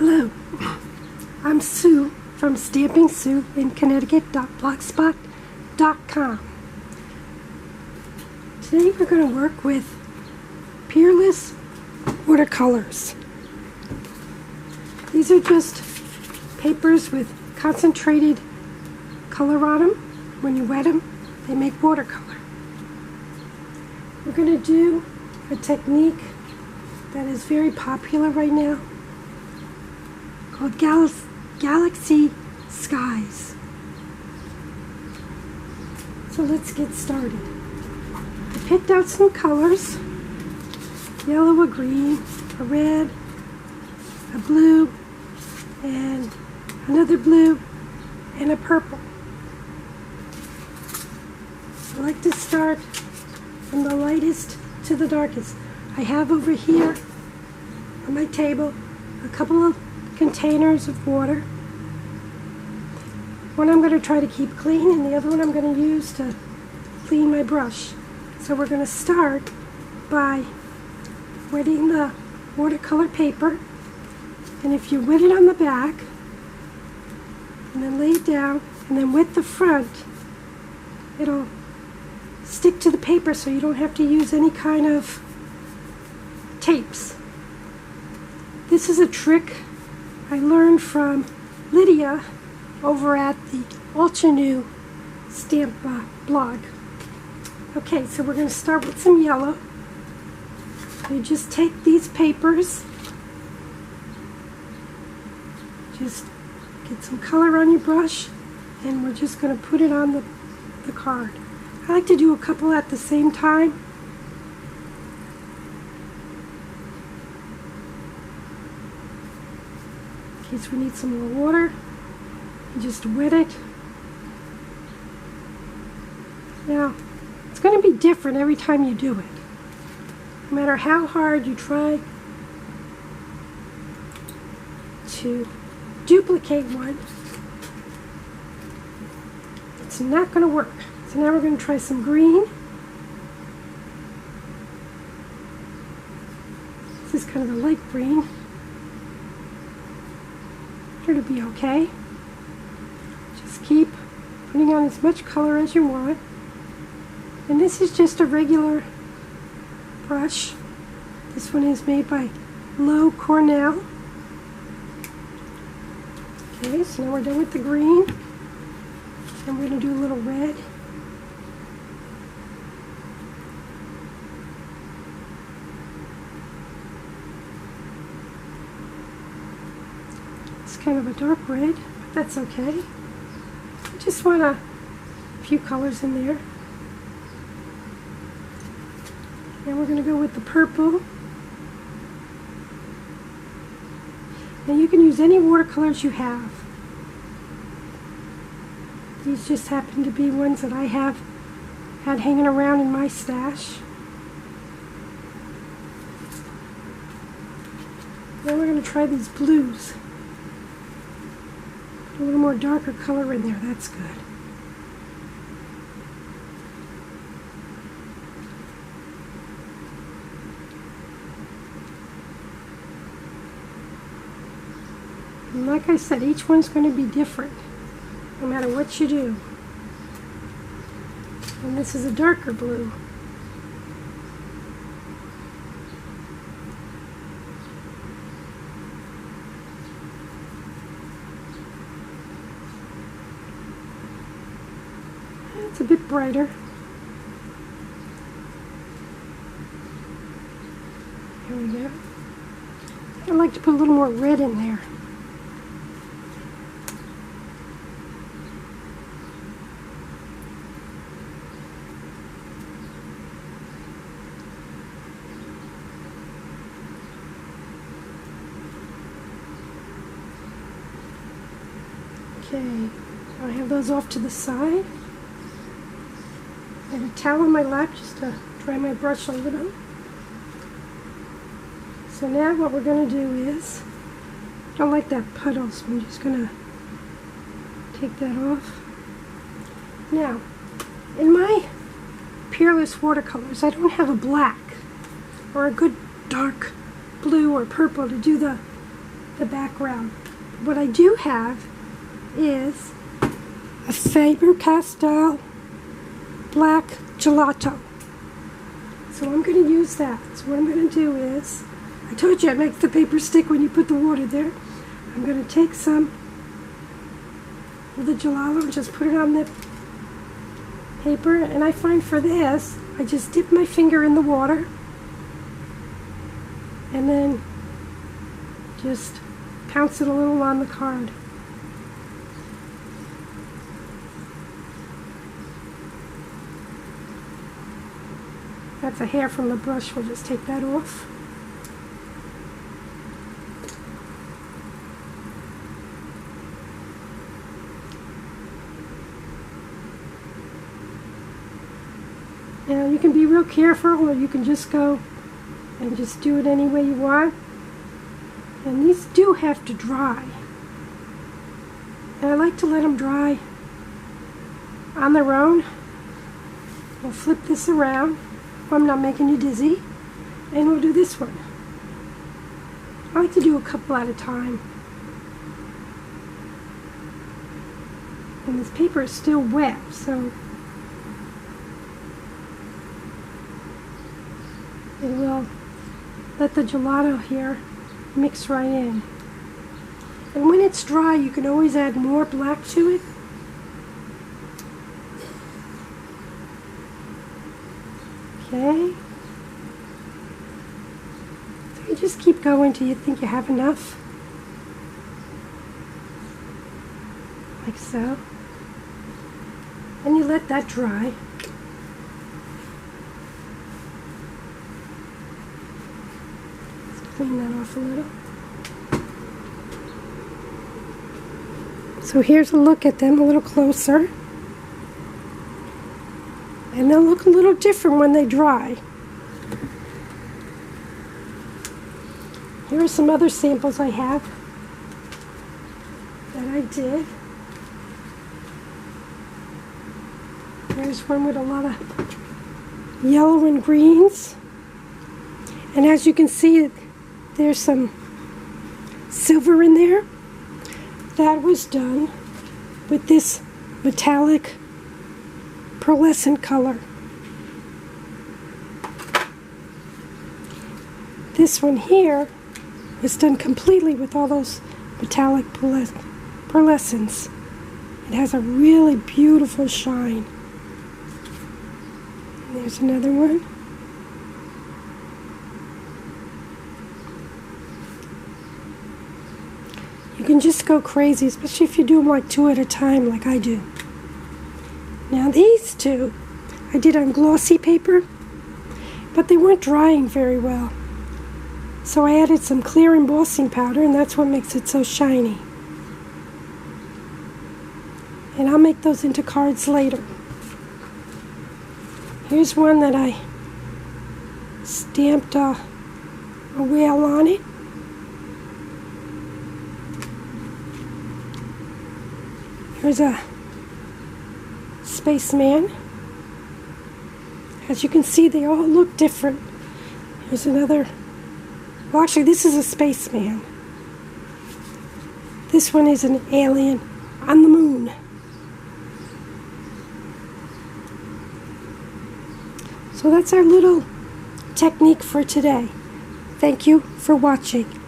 Hello, I'm Sue from Stamping Sue in Connecticut.blogspot.com. Today we're going to work with Peerless watercolors. These are just papers with concentrated color on them. When you wet them, they make watercolor. We're going to do a technique that is very popular right now called Galaxy Skies. So let's get started. I picked out some colors: yellow, a green, a red, a blue, and another blue, and a purple. I like to start from the lightest to the darkest. I have over here on my table a couple of containers of water. One I'm going to try to keep clean, and the other one I'm going to use to clean my brush. So we're going to start by wetting the watercolor paper, and if you wet it on the back and then lay it down and then wet the front, it'll stick to the paper so you don't have to use any kind of tapes. This is a trick I learned from Lydia over at the Ultra New stamp blog. Okay, so we're going to start with some yellow. You just take these papers, just get some color on your brush, and we're just going to put it on the card. I like to do a couple at the same time. In case we need some more water, you just wet it. Now, it's going to be different every time you do it. No matter how hard you try to duplicate one, it's not going to work. So now we're going to try some green. This is kind of a light green. It'll be okay. Just keep putting on as much color as you want. And this is just a regular brush. This one is made by Low Cornell. Okay, so now we're done with the green. And we're going to do a little red. It's kind of a dark red, but that's okay. I just want a few colors in there. And we're going to go with the purple. Now you can use any watercolors you have. These just happen to be ones that I have had hanging around in my stash. Now we're going to try these blues. Put a little more darker color in there, that's good. And like I said, each one's going to be different, no matter what you do. And this is a darker blue. It's a bit brighter. Here we go. I like to put a little more red in there. Okay, I have those off to the side. I have a towel on my lap just to dry my brush a little. So now what we're going to do is, I don't like that puddle, so I'm just going to take that off. Now, in my Peerless watercolors, I don't have a black or a good dark blue or purple to do the the background. What I do have is a Faber-Castell black gelato. So I'm going to use that. So what I'm going to do is, I told you it makes the paper stick when you put the water there. I'm going to take some of the gelato and just put it on the paper. And I find for this, I just dip my finger in the water and then just pounce it a little on the card. That's a hair from the brush. We'll just take that off. Now you can be real careful, or you can just go and just do it any way you want. And these do have to dry. And I like to let them dry on their own. We'll flip this around if I'm not making you dizzy. And we'll do this one. I like to do a couple at a time. And this paper is still wet, so it will let the gelato here mix right in. And when it's dry, you can always add more black to it. Okay. So you just keep going till you think you have enough. Like so. And you let that dry. Let's clean that off a little. So here's a look at them a little closer. And they'll look a little different when they dry. Here are some other samples I have that I did. There's one with a lot of yellow and greens. And as you can see, there's some silver in there. That was done with this metallic pearlescent color. This one here was done completely with all those metallic pearlescents. It has a really beautiful shine. And there's another one. You can just go crazy, especially if you do them like 2 at a time like I do. Now these two I did on glossy paper, but they weren't drying very well. So I added some clear embossing powder, and that's what makes it so shiny. And I'll make those into cards later. Here's one that I stamped a whale on it. Here's a spaceman. As you can see, they all look different. Here's another. Well, actually, this is a spaceman. This one is an alien on the moon. So that's our little technique for today. Thank you for watching.